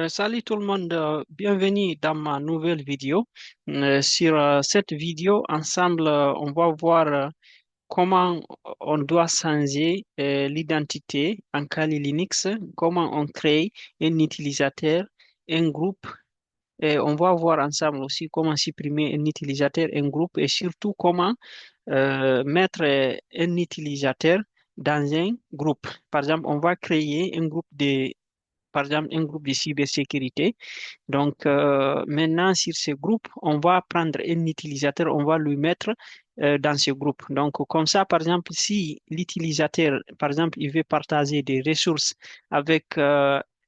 Salut tout le monde, bienvenue dans ma nouvelle vidéo. Sur cette vidéo, ensemble, on va voir comment on doit changer l'identité en Kali Linux, comment on crée un utilisateur, un groupe, et on va voir ensemble aussi comment supprimer un utilisateur, un groupe, et surtout comment mettre un utilisateur dans un groupe. Par exemple, on va créer un groupe par exemple, un groupe de cybersécurité. Donc, maintenant, sur ce groupe, on va prendre un utilisateur, on va lui mettre dans ce groupe. Donc, comme ça, par exemple, si l'utilisateur, par exemple, il veut partager des ressources avec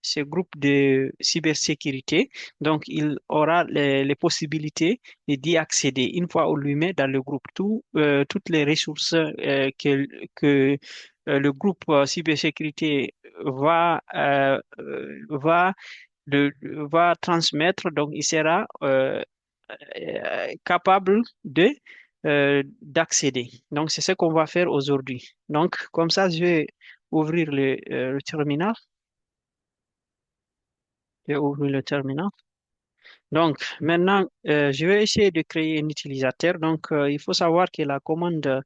ce groupe de cybersécurité, donc il aura les possibilités d'y accéder. Une fois on lui met dans le groupe toutes les ressources que le groupe cybersécurité va va transmettre, donc il sera capable d'accéder. Donc, c'est ce qu'on va faire aujourd'hui. Donc, comme ça, je vais ouvrir le terminal. Je vais ouvrir le terminal. Donc, maintenant, je vais essayer de créer un utilisateur. Donc, il faut savoir que la commande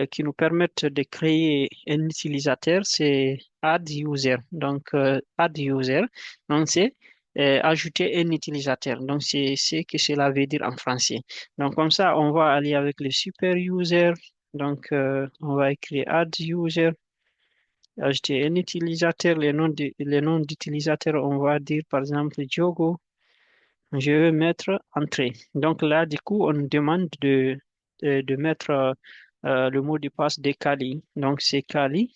qui nous permettent de créer un utilisateur, c'est add user. Donc, add user, donc c'est ajouter un utilisateur. Donc, c'est ce que cela veut dire en français. Donc, comme ça, on va aller avec le super user. Donc, on va écrire add user, ajouter un utilisateur, les noms d'utilisateurs, on va dire par exemple Diogo. Je vais mettre entrée. Donc là, du coup, on nous demande de mettre le mot de passe de Kali. Donc c'est Kali.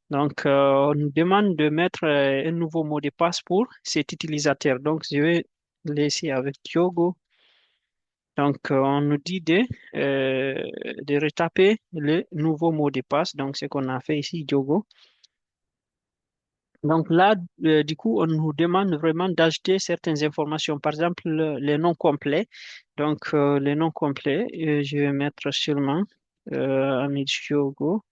Donc on nous demande de mettre un nouveau mot de passe pour cet utilisateur. Donc je vais laisser avec Diogo. Donc on nous dit de retaper le nouveau mot de passe. Donc ce qu'on a fait ici, Diogo. Donc là, du coup, on nous demande vraiment d'ajouter certaines informations, par exemple les noms complets. Donc, les noms complets, je vais mettre seulement Hamid Diogo,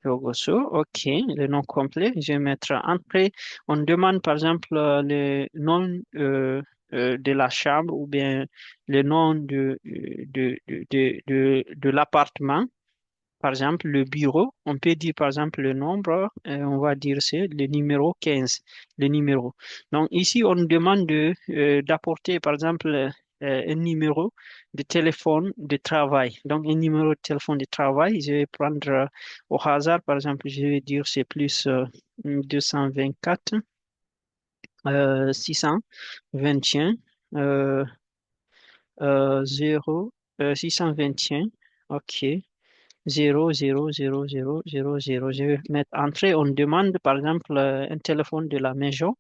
Diogoso, ok, le nom complet, je vais mettre entrée. On demande par exemple le nom de la chambre ou bien le nom de l'appartement. Par exemple, le bureau, on peut dire par exemple le nombre, on va dire c'est le numéro 15, le numéro. Donc ici, on nous demande d'apporter par exemple un numéro de téléphone de travail. Donc un numéro de téléphone de travail, je vais prendre au hasard, par exemple, je vais dire c'est plus 224 621 euh, 0 621. OK. 0, 0, 0, 0, 0. Je vais mettre entrée. On demande, par exemple, un téléphone de la maison.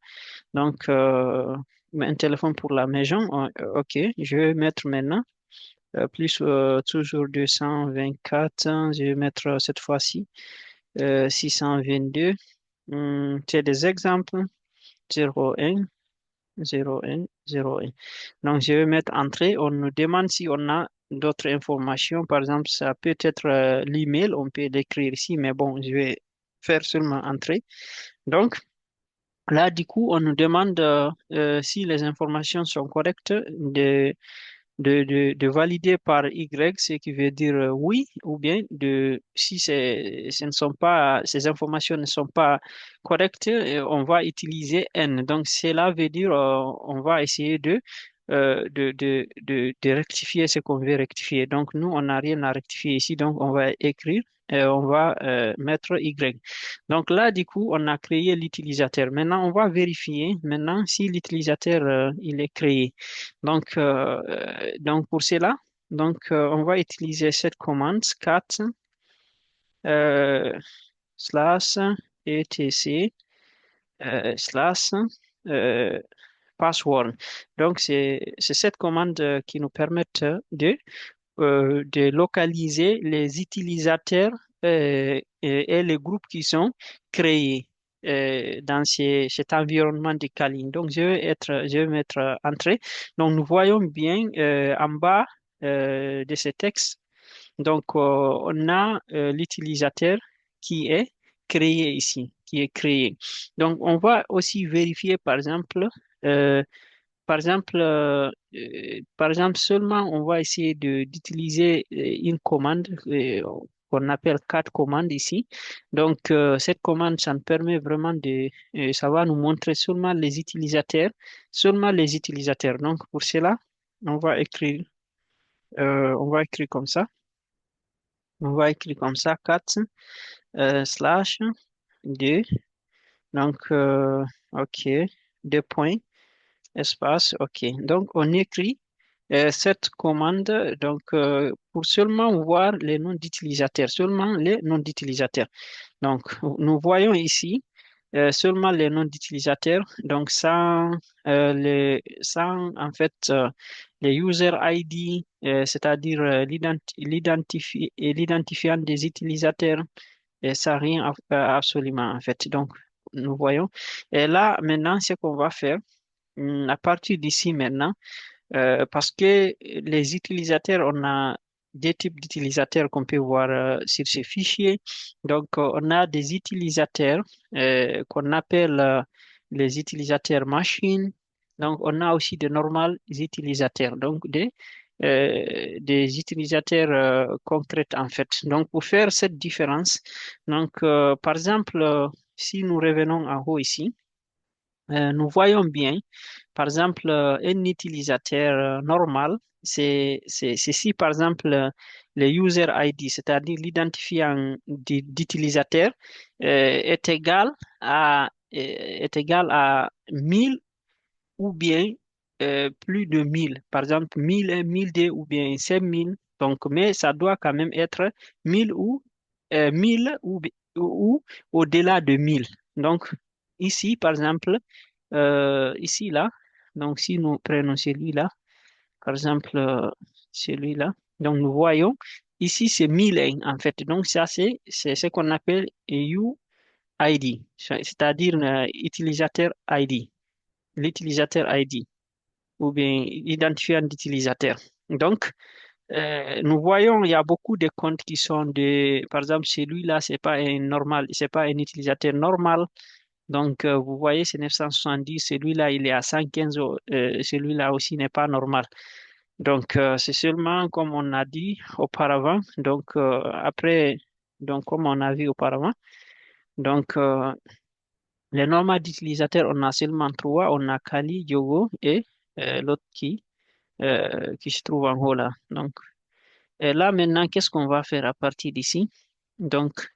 Donc, un téléphone pour la maison. OK. Je vais mettre maintenant, plus toujours 224. Je vais mettre cette fois-ci 622. C'est des exemples. 01, 01, 01. Donc, je vais mettre entrée. On nous demande si on a d'autres informations. Par exemple, ça peut être l'email. On peut l'écrire ici, mais bon, je vais faire seulement entrée. Donc, là, du coup, on nous demande si les informations sont correctes de valider par Y, ce qui veut dire oui, ou bien si ce ne sont pas, ces informations ne sont pas correctes, on va utiliser N. Donc, cela veut dire on va essayer de rectifier ce qu'on veut rectifier. Donc, nous, on n'a rien à rectifier ici, donc on va écrire, on va mettre Y. Donc là, du coup, on a créé l'utilisateur. Maintenant, on va vérifier maintenant si l'utilisateur il est créé. Donc pour cela, on va utiliser cette commande cat euh, slash etc slash euh, password. Donc c'est cette commande qui nous permet de localiser les utilisateurs et les groupes qui sont créés dans cet environnement de Kali. Donc, je vais mettre entrée. Donc, nous voyons bien en bas de ce texte. Donc, on a l'utilisateur qui est créé ici, qui est créé. Donc, on va aussi vérifier, euh, par exemple, seulement on va essayer d'utiliser une commande qu'on appelle cat commande ici. Donc, cette commande, ça nous permet vraiment ça va nous montrer seulement les utilisateurs. Donc, pour cela, on va écrire, on va écrire comme ça. On va écrire comme ça, cat slash 2. Donc, OK, deux points, espace, OK. Donc, on écrit cette commande pour seulement voir les noms d'utilisateurs, seulement les noms d'utilisateurs. Donc, nous voyons ici seulement les noms d'utilisateurs, donc sans en fait les user ID, c'est-à-dire l'identifiant des utilisateurs, et ça rien absolument en fait. Donc, nous voyons. Et là, maintenant, ce qu'on va faire, à partir d'ici maintenant, parce que les utilisateurs, on a deux types d'utilisateurs qu'on peut voir sur ces fichiers. Donc, on a des utilisateurs qu'on appelle les utilisateurs machines. Donc, on a aussi de normaux utilisateurs, donc des utilisateurs concrets en fait. Donc, pour faire cette différence, donc, par exemple, si nous revenons en haut ici, nous voyons bien, par exemple, un utilisateur normal, c'est si, par exemple, le user ID, c'est-à-dire l'identifiant d'utilisateur, est égal à 1000 ou bien plus de 1000. Par exemple, 1001, 1002 ou bien 5000. Donc, mais ça doit quand même être 1000 1000 ou au-delà de 1000. Donc, ici, par exemple, ici, là, donc si nous prenons celui-là, par exemple, celui-là, donc nous voyons, ici c'est 1001 en fait. Donc ça, c'est ce qu'on appelle UID, c'est-à-dire utilisateur ID, l'utilisateur ID, ou bien identifiant d'utilisateur. Donc, nous voyons, il y a beaucoup de comptes qui sont par exemple, celui-là, c'est pas un utilisateur normal. Donc, vous voyez, c'est 970. Celui-là, il est à 115. Celui-là aussi n'est pas normal. Donc, c'est seulement comme on a dit auparavant. Donc, comme on a vu auparavant. Donc, les normaux d'utilisateurs, on a seulement trois. On a Kali, Yogo et l'autre qui se trouve en haut là. Donc, et là, maintenant, qu'est-ce qu'on va faire à partir d'ici? Donc,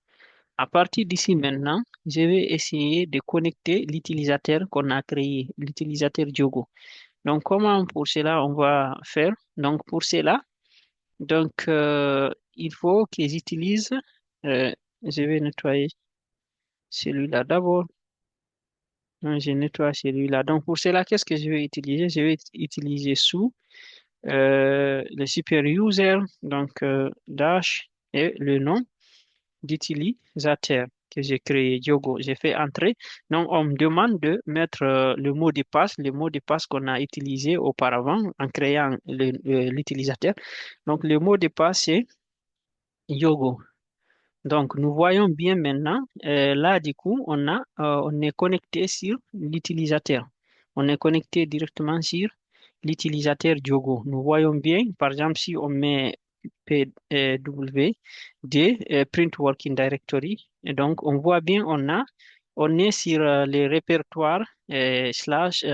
à partir d'ici maintenant, je vais essayer de connecter l'utilisateur qu'on a créé, l'utilisateur Diogo. Donc, comment pour cela on va faire? Donc, pour cela, il faut qu'ils utilisent, euh, je vais nettoyer celui-là d'abord. Donc, je nettoie celui-là. Donc, pour cela, qu'est-ce que je vais utiliser? Je vais utiliser sous le super user, donc dash et le nom d'utilisateur que j'ai créé, Diogo. J'ai fait entrer. Donc, on me demande de mettre le mot de passe qu'on a utilisé auparavant en créant l'utilisateur. Donc, le mot de passe, c'est Yogo. Donc, nous voyons bien maintenant, là, du coup, on est connecté sur l'utilisateur. On est connecté directement sur l'utilisateur Diogo. Nous voyons bien, par exemple, si on met PWD, Print Working Directory, et donc on voit bien, on est sur les répertoires slash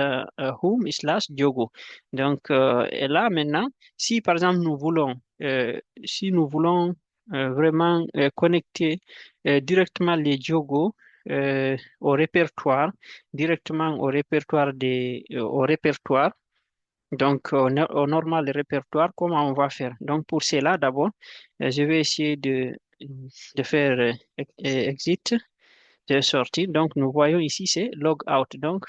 home slash Diogo. Donc, et là, maintenant, si par exemple si nous voulons vraiment connecter directement les Diogo au répertoire, directement au répertoire. Donc, au normal répertoire, comment on va faire? Donc, pour cela, d'abord, je vais essayer de faire exit, de sortir. Donc, nous voyons ici, c'est log out. Donc,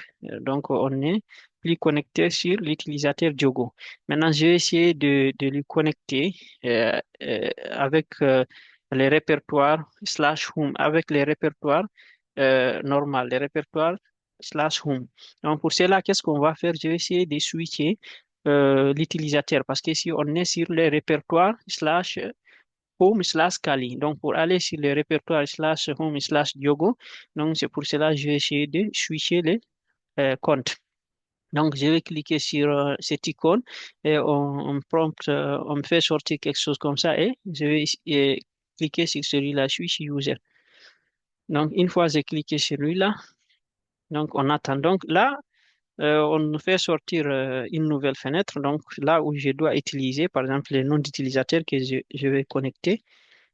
on n'est plus connecté sur l'utilisateur Diogo. Maintenant, je vais essayer de lui connecter avec les répertoires slash home, avec les répertoires normal, les répertoires slash home. Donc, pour cela, qu'est-ce qu'on va faire? Je vais essayer de switcher l'utilisateur parce que si on est sur les répertoires slash home slash Kali. Donc, pour aller sur le répertoire slash home slash Diogo, donc c'est pour cela que je vais essayer de switcher les comptes. Donc, je vais cliquer sur cette icône et on prompt, on me fait sortir quelque chose comme ça et je vais cliquer sur celui-là, switch user. Donc, une fois j'ai cliqué sur lui-là, donc on attend. Donc là, on nous fait sortir une nouvelle fenêtre. Donc là où je dois utiliser, par exemple, les noms d'utilisateurs que je vais connecter.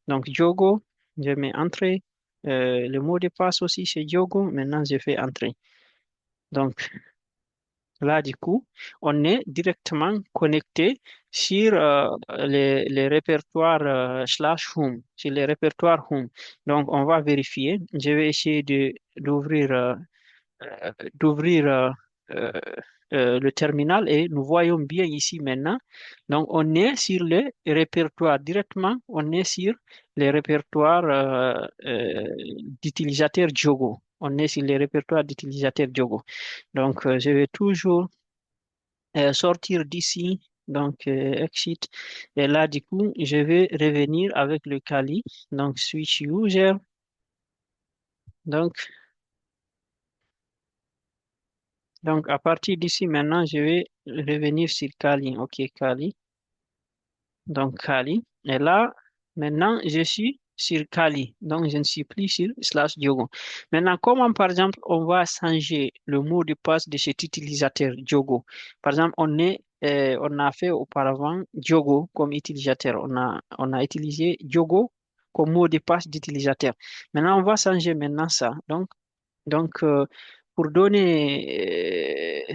Donc Diogo, je mets entrée. Le mot de passe aussi, c'est Diogo. Maintenant, je fais entrer. Donc là, du coup, on est directement connecté sur les répertoires slash home, sur les répertoires home. Donc, on va vérifier. Je vais essayer de d'ouvrir d'ouvrir euh, le terminal et nous voyons bien ici maintenant. Donc, on est sur le répertoire directement, on est sur les répertoires d'utilisateurs Diogo. On est sur les répertoires d'utilisateurs Diogo. Donc, je vais toujours sortir d'ici. Donc, exit. Et là, du coup, je vais revenir avec le Kali. Donc, switch user. Donc, Donc, à partir d'ici, maintenant, je vais revenir sur Kali. OK, Kali. Donc, Kali. Et là, maintenant, je suis sur Kali. Donc, je ne suis plus sur slash Diogo. Maintenant, comment, par exemple, on va changer le mot de passe de cet utilisateur Diogo? Par exemple, on a fait auparavant Diogo comme utilisateur. On a utilisé Diogo comme mot de passe d'utilisateur. Maintenant, on va changer maintenant ça. Donc, pour donner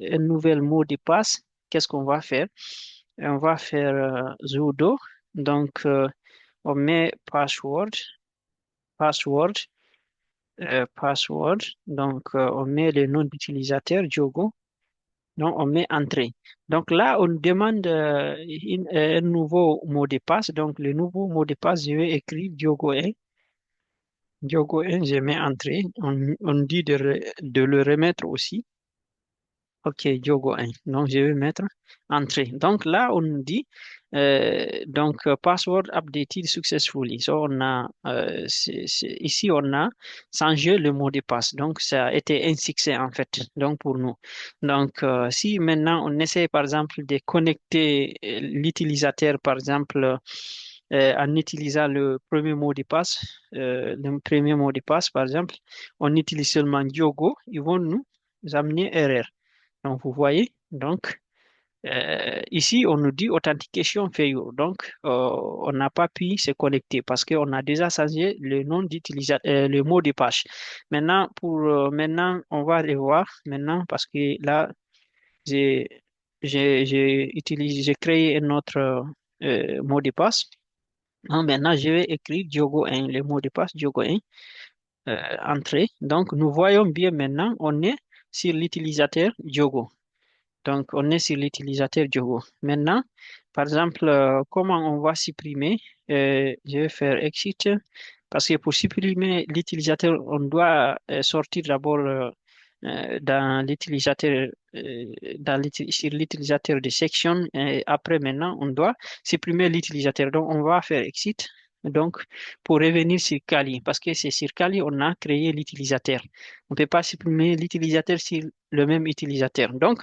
un nouvel mot de passe, qu'est-ce qu'on va faire? On va faire sudo. Donc, on met password, password. Donc, on met le nom d'utilisateur, Diogo. Donc, on met entrée. Donc là, on demande un nouveau mot de passe. Donc, le nouveau mot de passe, je vais écrire Diogo 1. Diogo 1, je mets entrée. On dit de le remettre aussi. Ok, Diogo 1. Donc, je vais mettre entrée. Donc, là, on nous dit, password updated successfully. So, ici, on a changé le mot de passe. Donc, ça a été un succès, en fait, donc pour nous. Donc, si maintenant, on essaie, par exemple, de connecter l'utilisateur, par exemple, en utilisant le premier mot de passe, par exemple, on utilise seulement Diogo, ils vont nous amener erreur. Donc, vous voyez, donc, ici, on nous dit authentication failure. Donc, on n'a pas pu se connecter parce qu'on a déjà changé le nom d'utilisateur, le mot de passe. Maintenant, maintenant, on va aller voir maintenant parce que là, j'ai, j'ai créé un autre mot de passe. Donc, maintenant, je vais écrire Diogo 1, le mot de passe Diogo 1, entrée. Donc, nous voyons bien maintenant, on est sur l'utilisateur Diogo. Donc, on est sur l'utilisateur Diogo. Maintenant, par exemple, comment on va supprimer? Je vais faire exit parce que pour supprimer l'utilisateur, on doit sortir d'abord dans l'utilisateur, sur l'utilisateur de section. Et après, maintenant, on doit supprimer l'utilisateur. Donc, on va faire exit. Donc, pour revenir sur Kali, parce que c'est sur Kali on a créé l'utilisateur. On ne peut pas supprimer l'utilisateur sur le même utilisateur. Donc,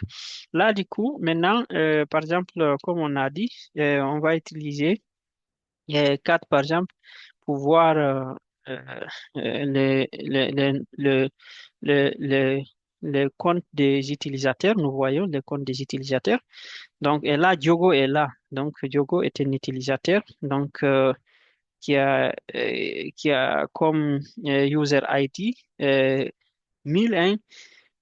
là, du coup, maintenant, par exemple, comme on a dit, on va utiliser 4, par exemple, pour voir euh, le, le, le compte des utilisateurs. Nous voyons le compte des utilisateurs. Donc, et là, Diogo est là. Donc, Diogo est un utilisateur. Donc, qui a comme user ID 1001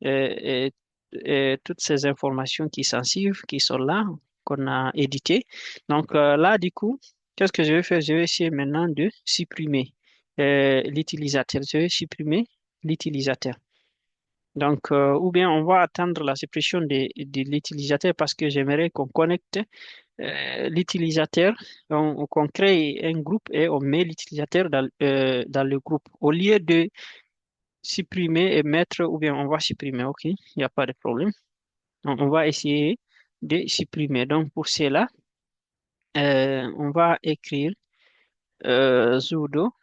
et, et toutes ces informations qui s'en suivent, qui sont là, qu'on a éditées. Donc là, du coup, qu'est-ce que je vais faire? Je vais essayer maintenant de supprimer l'utilisateur. Je vais supprimer l'utilisateur. Donc, ou bien on va attendre la suppression de l'utilisateur parce que j'aimerais qu'on connecte l'utilisateur, qu'on crée un groupe et on met l'utilisateur dans le groupe. Au lieu de supprimer et mettre, ou bien on va supprimer, OK, il n'y a pas de problème. Donc, on va essayer de supprimer. Donc, pour cela, on va écrire. sudo,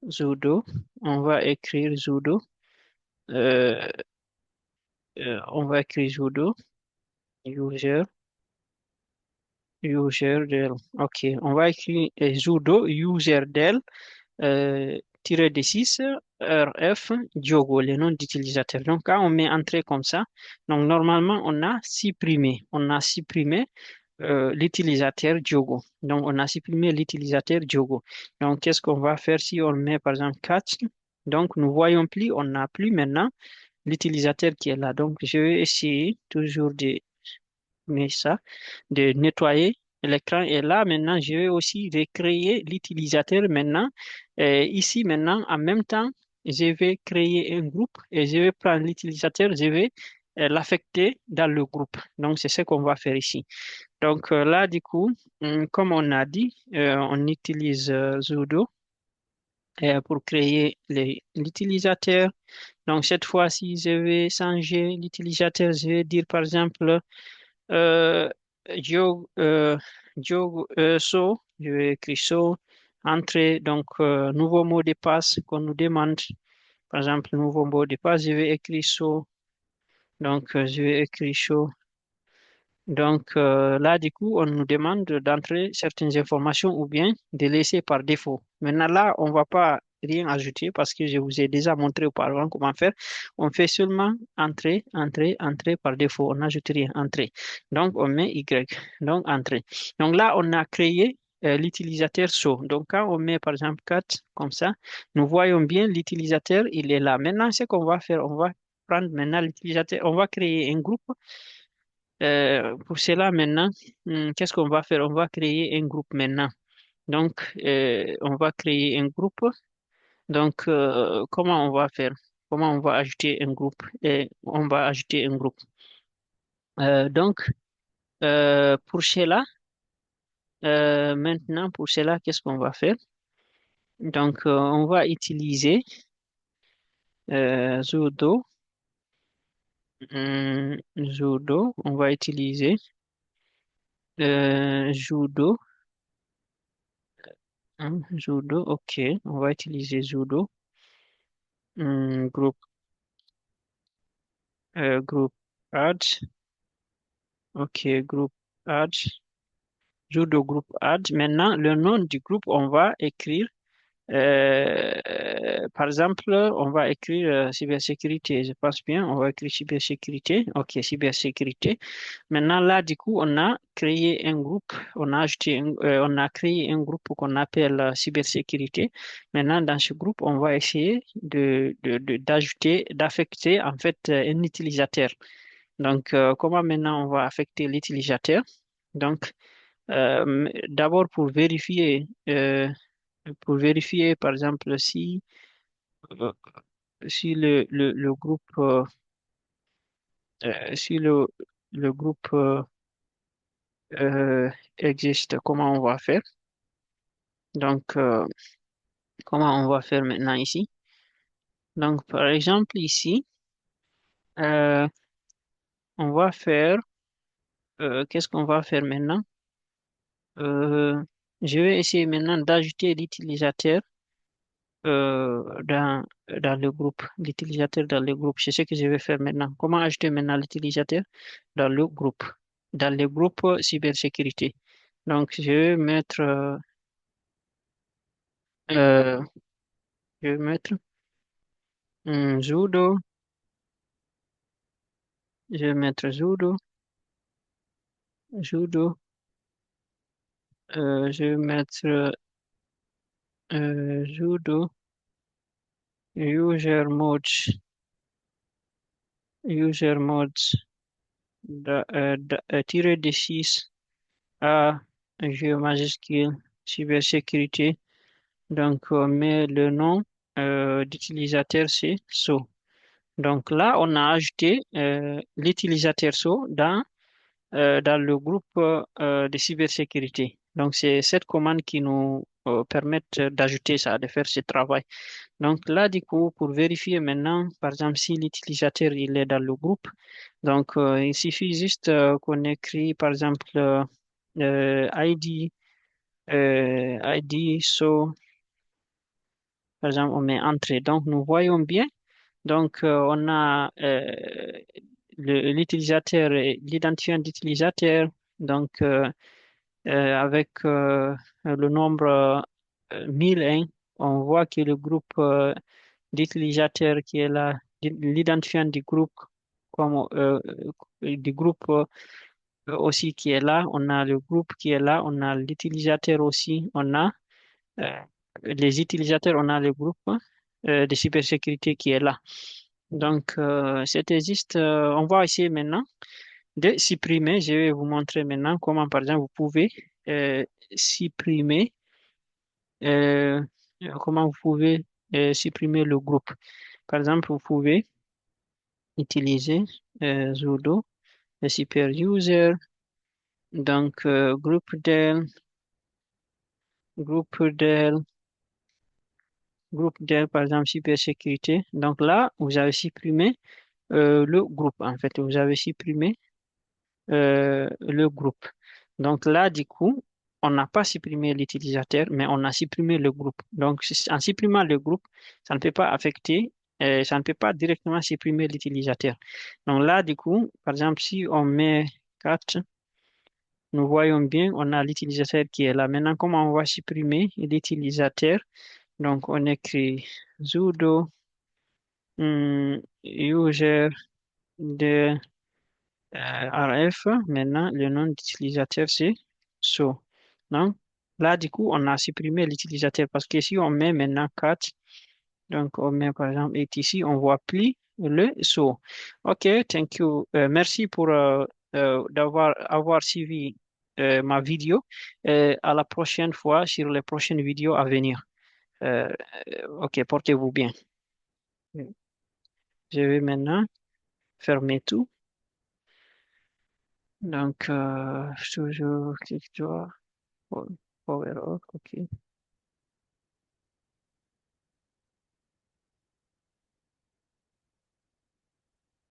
sudo, on va écrire sudo, euh, on va écrire sudo, user, userdel. Ok, on va écrire sudo userdel tiré de 6 RF Diogo, le nom d'utilisateur. Donc, quand on met entrée comme ça, donc normalement, on a supprimé l'utilisateur Diogo. Donc, on a supprimé l'utilisateur Diogo. Donc, qu'est-ce qu'on va faire si on met, par exemple, 4? Donc, nous voyons plus, on n'a plus maintenant l'utilisateur qui est là. Donc, je vais essayer toujours de mettre ça, de nettoyer. L'écran est là. Maintenant, je vais aussi recréer l'utilisateur maintenant. Ici, maintenant, en même temps, je vais créer un groupe et je vais prendre l'utilisateur, je vais l'affecter dans le groupe. Donc, c'est ce qu'on va faire ici. Donc, là, du coup, comme on a dit, on utilise sudo pour créer l'utilisateur. Donc, cette fois-ci, je vais changer l'utilisateur. Je vais dire, par exemple, euh, so, je vais écrire so, entrée, donc nouveau mot de passe qu'on nous demande. Par exemple, nouveau mot de passe, je vais écrire so, donc je vais écrire so. Donc là, du coup, on nous demande d'entrer certaines informations ou bien de laisser par défaut. Maintenant, là, on ne va pas rien ajouter parce que je vous ai déjà montré auparavant comment faire. On fait seulement entrer, entrer, entrer par défaut. On n'ajoute rien, entrer. Donc, on met Y. Donc, entrer. Donc là, on a créé l'utilisateur SO. Donc, quand on met, par exemple, 4 comme ça, nous voyons bien l'utilisateur, il est là. Maintenant, ce qu'on va faire, on va prendre maintenant l'utilisateur, on va créer un groupe pour cela, maintenant, qu'est-ce qu'on va faire? On va créer un groupe maintenant. Donc, on va créer un groupe. Donc, comment on va faire? Comment on va ajouter un groupe? Et on va ajouter un groupe. Donc, pour cela, maintenant, pour cela, qu'est-ce qu'on va faire? Donc, on va utiliser sudo, sudo, on va utiliser sudo, sudo, ok, on va utiliser sudo. Group, group add. OK, group add. Judo group add. Maintenant, le nom du groupe, on va écrire, par exemple, on va écrire cybersécurité. Je pense bien, on va écrire cybersécurité. OK, cybersécurité. Maintenant, là, du coup, on a créé un groupe, on a créé un groupe qu'on appelle cybersécurité. Maintenant, dans ce groupe, on va essayer d'ajouter, d'affecter, en fait, un utilisateur. Donc, comment maintenant on va affecter l'utilisateur? Donc, d'abord pour vérifier, par exemple, euh, si le groupe, si le groupe euh, existe, comment on va faire? Donc, comment on va faire maintenant ici? Donc, par exemple, ici, euh, on va faire, qu'est-ce qu'on va faire maintenant? Euh, je vais essayer maintenant d'ajouter l'utilisateur dans le groupe, l'utilisateur dans le groupe. C'est ce que je vais faire maintenant. Comment ajouter maintenant l'utilisateur dans le groupe cybersécurité. Donc, je vais mettre, euh, je vais mettre sudo, je vais mettre sudo, je vais mettre sudo user mods, user mods, tiré de 6 à G majuscule, cybersécurité. Donc, on met le nom d'utilisateur, c'est So. Donc là, on a ajouté l'utilisateur So dans le groupe de cybersécurité. Donc, c'est cette commande qui nous permet d'ajouter ça, de faire ce travail. Donc là, du coup, pour vérifier maintenant, par exemple, si l'utilisateur il est dans le groupe, donc il suffit juste qu'on écrit, par exemple, ID ID, so, par exemple, on met entrée. Donc, nous voyons bien. Donc, on a l'utilisateur, et l'identifiant d'utilisateur. Donc, avec le nombre 1001, on voit que le groupe d'utilisateurs qui est là, l'identifiant du groupe, comme, du groupe aussi qui est là, on a le groupe qui est là, on a l'utilisateur aussi, on a euh, les utilisateurs, on a le groupe de cybersécurité qui est là. Donc, c'était juste, on va essayer maintenant de supprimer. Je vais vous montrer maintenant comment, par exemple, vous pouvez euh, supprimer, euh, comment vous pouvez supprimer le groupe. Par exemple, vous pouvez utiliser sudo super user, donc groupe del, groupe del, par exemple, cybersécurité. Donc là, vous avez supprimé le groupe. En fait, vous avez supprimé le groupe. Donc là, du coup, on n'a pas supprimé l'utilisateur, mais on a supprimé le groupe. Donc, en supprimant le groupe, ça ne peut pas affecter, ça ne peut pas directement supprimer l'utilisateur. Donc là, du coup, par exemple, si on met 4, nous voyons bien, on a l'utilisateur qui est là. Maintenant, comment on va supprimer l'utilisateur? Donc, on écrit sudo user de RF. Maintenant, le nom d'utilisateur, c'est so. Donc, là, du coup, on a supprimé l'utilisateur parce que si on met maintenant 4, donc on met par exemple 8 ici, on voit plus le so. OK, thank you. Merci pour avoir suivi ma vidéo. À la prochaine fois sur les prochaines vidéos à venir. Euh, OK, portez-vous bien. Je vais maintenant fermer tout. Donc, toujours click to power off. OK.